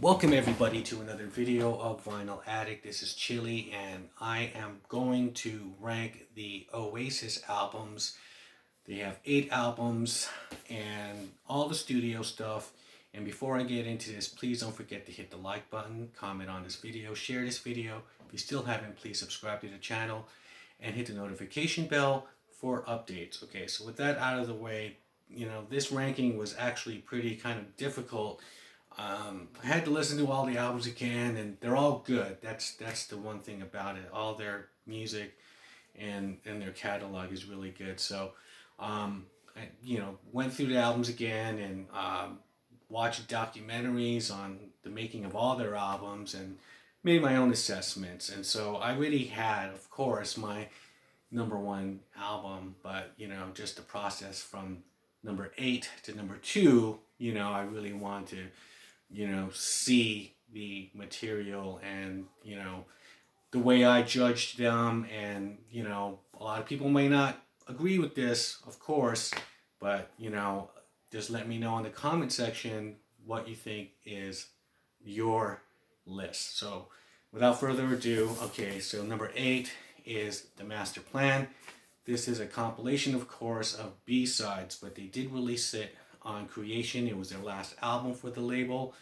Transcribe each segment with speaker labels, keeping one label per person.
Speaker 1: Welcome everybody to another video of Vinyl Addict. This is Chili and I am going to rank the Oasis albums. They have 8 albums and all the studio stuff. And before I get into this, please don't forget to hit the like button, comment on this video, share this video. If you still haven't, please subscribe to the channel and hit the notification bell for updates. Okay, so with that out of the way, this ranking was actually pretty kind of difficult. I had to listen to all the albums again, and they're all good. That's the one thing about it. All their music and their catalog is really good. So, I went through the albums again and watched documentaries on the making of all their albums and made my own assessments. And so I really had, of course, my number one album, but just the process from number 8 to number 2. I really want to see the material and, the way I judged them. And, a lot of people may not agree with this, of course, but, just let me know in the comment section what you think is your list. So without further ado, okay, so number 8 is The Master Plan. This is a compilation, of course, of B-sides, but they did release it on Creation. It was their last album for the label,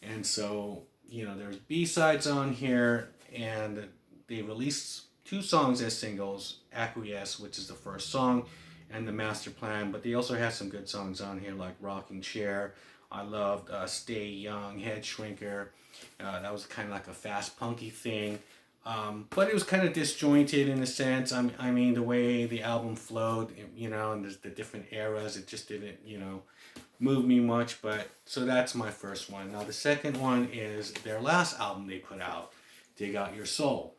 Speaker 1: and so there's B-sides on here, and they released 2 songs as singles: Acquiesce, which is the first song, and The Master Plan. But they also have some good songs on here like Rocking Chair. I loved Stay Young, Head Shrinker. That was kind of like a fast punky thing. But it was kind of disjointed in a sense. I mean, the way the album flowed, and the different eras, it just didn't, move me much. But so that's my first one. Now the second one is their last album they put out, Dig Out Your Soul.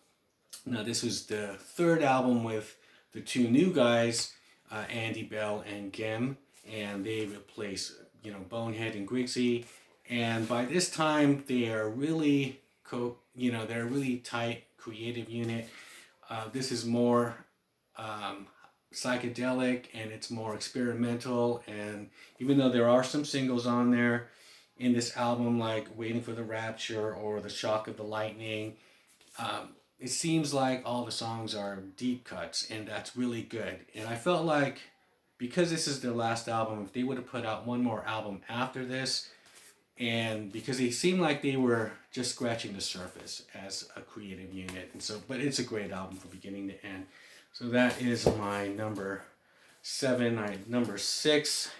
Speaker 1: Now this was the third album with the 2 new guys, Andy Bell and Gem, and they replaced, Bonehead and Grigsby. And by this time, they are really, they're a really tight creative unit. This is more psychedelic and it's more experimental. And even though there are some singles on there in this album, like Waiting for the Rapture or The Shock of the Lightning, it seems like all the songs are deep cuts, and that's really good. And I felt like, because this is their last album, if they would have put out one more album after this, and because they seemed like they were just scratching the surface as a creative unit. And so, but it's a great album from beginning to end. So that is my number 7. Number 6,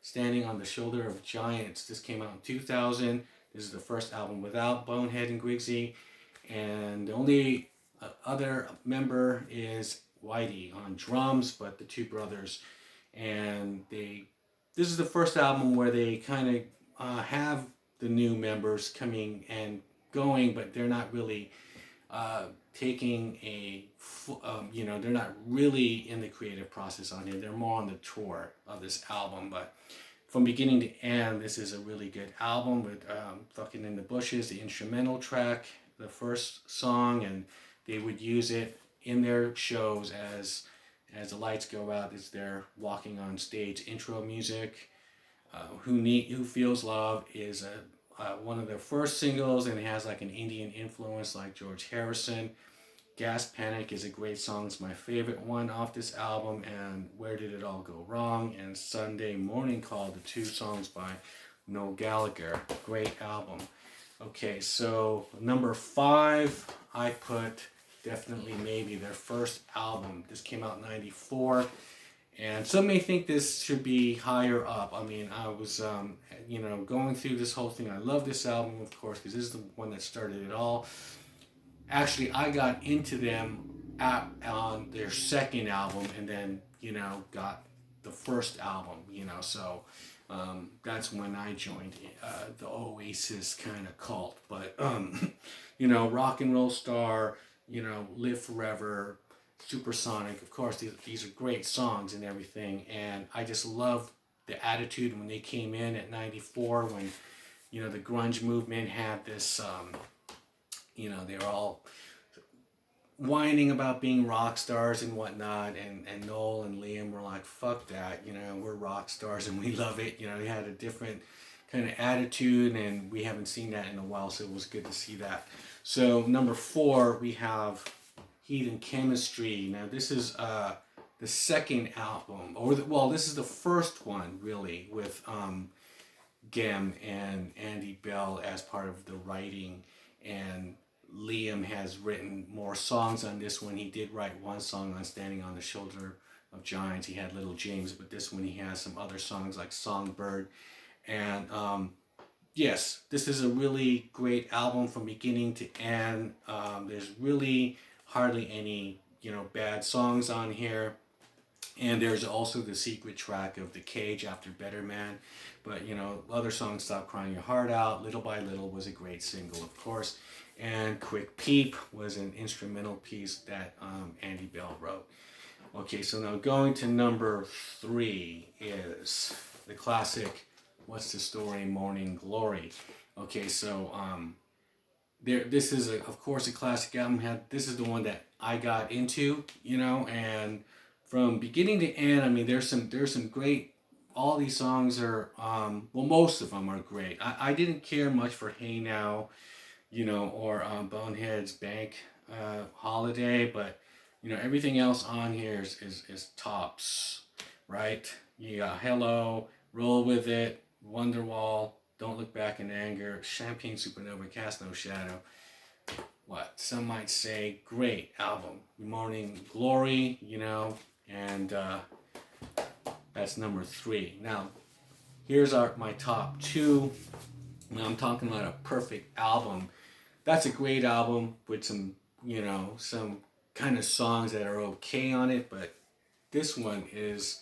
Speaker 1: Standing on the Shoulder of Giants. This came out in 2000. This is the first album without Bonehead and Grigsby, and the only other member is Whitey on drums, but the 2 brothers. And this is the first album where they kind of have the new members coming and going, but they're not really taking they're not really in the creative process on here. They're more on the tour of this album, but from beginning to end, this is a really good album with Fucking in the Bushes, the instrumental track, the first song, and they would use it in their shows as the lights go out. It's their walking on stage intro music. Who Feels Love is one of their first singles, and it has like an Indian influence like George Harrison. Gas Panic is a great song. It's my favorite one off this album. And Where Did It All Go Wrong and Sunday Morning Call, the 2 songs by Noel Gallagher. Great album. Okay, so number 5, I put Definitely Maybe, their first album. This came out in 94. And some may think this should be higher up. I mean, I was, going through this whole thing. I love this album, of course, because this is the one that started it all. Actually, I got into them on their second album, and then, got the first album, so that's when I joined the Oasis kind of cult. But, Rock and Roll Star, Live Forever, Supersonic, of course, these are great songs and everything. And I just love the attitude when they came in at 94, when, the grunge movement had this, they were all whining about being rock stars and whatnot, and Noel and Liam were like, fuck that, we're rock stars and we love it. They had a different kind of attitude, and we haven't seen that in a while, so it was good to see that. So number 4, we have Heat and Chemistry. Now this is the second album, well, this is the first one really with Gem and Andy Bell as part of the writing, and Liam has written more songs on this one. He did write one song on Standing on the Shoulder of Giants. He had Little James, but this one he has some other songs like Songbird. And yes, this is a really great album from beginning to end. There's really hardly any, bad songs on here. And there's also the secret track of The Cage after Better Man. But, other songs, Stop Crying Your Heart Out, Little by Little was a great single, of course. And Quick Peep was an instrumental piece that Andy Bell wrote. Okay, so now going to number 3 is the classic What's the Story, Morning Glory. Okay, so this is, of course, a classic album. This is the one that I got into, and from beginning to end, I mean, there's some great. All these songs are, most of them are great. I didn't care much for Hey Now, or Bonehead's Bank Holiday, but everything else on here is tops, right? You got Hello, Roll With It, Wonderwall, Don't Look Back in Anger, Champagne Supernova, Cast No Shadow. What some might say, great album. Morning Glory, and that's number 3. Now, here's my top 2. Now I'm talking about a perfect album. That's a great album with some kind of songs that are okay on it, but this one is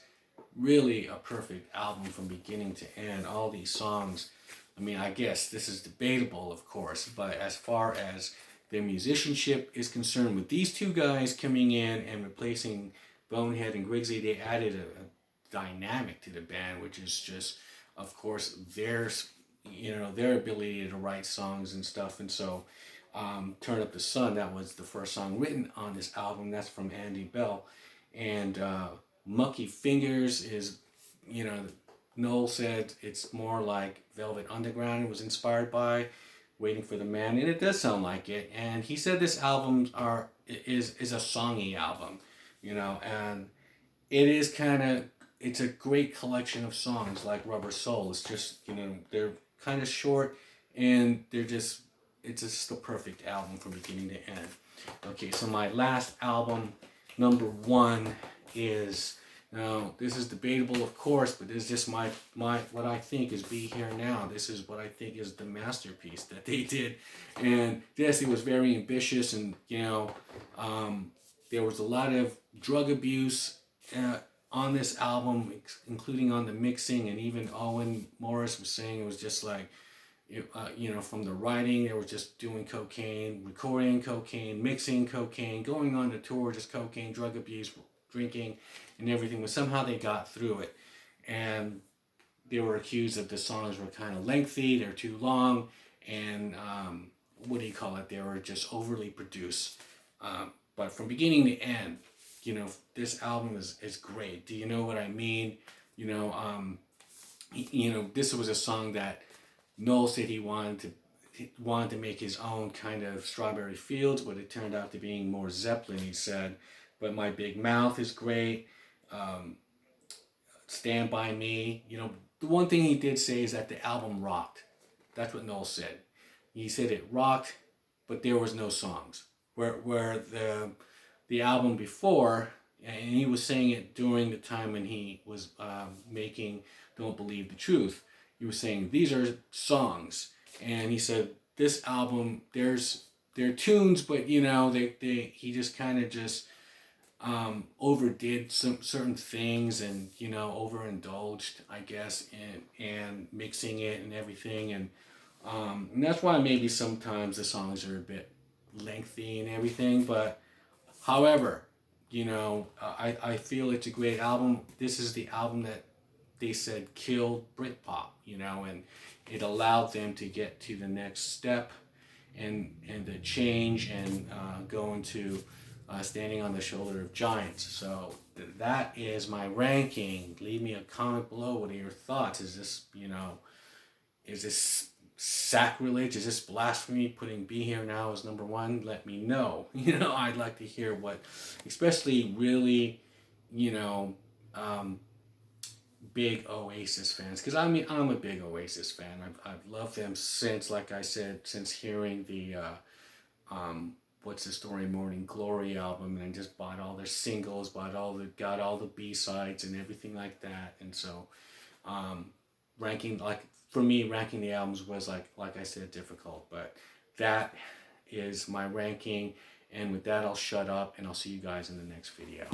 Speaker 1: really a perfect album from beginning to end. All these songs, I mean, I guess this is debatable, of course, but as far as their musicianship is concerned, with these two guys coming in and replacing Bonehead and Grigsby, they added a dynamic to the band, which is just, of course, their ability to write songs and stuff. And so Turn Up the Sun, that was the first song written on this album. That's from Andy Bell. And Mucky Fingers is, Noel said it's more like Velvet Underground. It was inspired by Waiting for the Man, and it does sound like it. And he said this album is a songy album, and it is it's a great collection of songs like Rubber Soul. It's just, they're kind of short, and it's just the perfect album from beginning to end. Okay, so my last album, number 1, is, now this is debatable, of course, but this is just my what I think is Be Here Now. This is what I think is the masterpiece that they did. And yes, it was very ambitious, and there was a lot of drug abuse on this album, including on the mixing, and even Owen Morris was saying it was just like, from the writing, they were just doing cocaine, recording cocaine, mixing cocaine, going on the tour, just cocaine, drug abuse, drinking, and everything. But somehow they got through it. And they were accused of the songs were kind of lengthy, they're too long, and they were just overly produced. But from beginning to end, this album is great. Do you know what I mean? This was a song that Noel said he wanted to make his own kind of Strawberry Fields, but it turned out to being more Zeppelin, he said. But My Big Mouth is great. Stand By Me. The one thing he did say is that the album rocked. That's what Noel said. He said it rocked, but there was no songs. Where the album before, and he was saying it during the time when he was making Don't Believe the Truth, he was saying these are songs, and he said this album they're tunes, but he just kind of just overdid some certain things, and overindulged, I guess, and mixing it and everything, and that's why maybe sometimes the songs are a bit lengthy and everything. But however, I feel it's a great album. This is the album that they said killed Britpop, and it allowed them to get to the next step and the change and go into Standing on the Shoulder of Giants. So that is my ranking. Leave me a comment below. What are your thoughts? Is this, is this sacrilege? Is this blasphemy putting Be Here Now as number one? Let me know. You know, I'd like to hear what, especially really, you know, big Oasis fans, because I mean, I'm a big Oasis fan. I've loved them since, like I said, since hearing the What's the Story, Morning Glory album, and I just bought all their singles, got all the B-sides and everything like that. And so ranking, like for me, ranking the albums was like I said, difficult, but that is my ranking. And with that, I'll shut up and I'll see you guys in the next video.